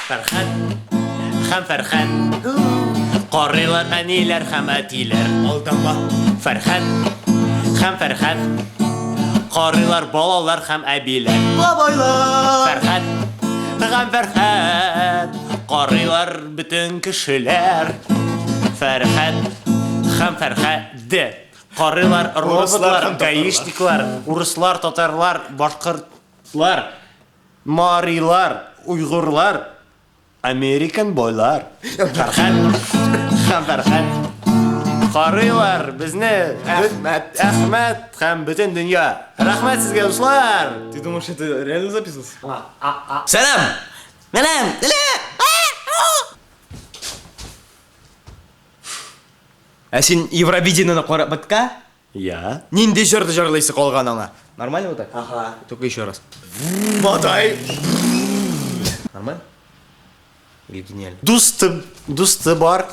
Фәрхәт һәм Фәрхәт, карыйлар әниләр һәм әтиләр. Алдама. Фәрхәт һәм Фәрхәт, карыйлар балалар һәм әбиләр. Бабайлар. Фәрхәт һәм Фәрхәт, карыйлар бөтен кешеләр. Фәрхәт һәм Фәрхәт, карыйлар роботлар, һәм татарлар. гаишниклар, урыслар, татарлар, башкортлар, марилар, уйгырлар, американ бойлар. Фәрхәт һәм Фәрхәт, карыйлар безне. Әхмәт һәм бөтен дөнья. Рәхмәт сезгә, дуслар. Ты думаешь, это реально записывался? Сәлам! Мәнәм! Ә син Евровидениены карап бетка? Я. Нинди җырды җырлыйсы калган аңа? Нормально вот так? Ага. Только еще раз. Мотай. Нормально? Или гениально? Дустым, дусты бар.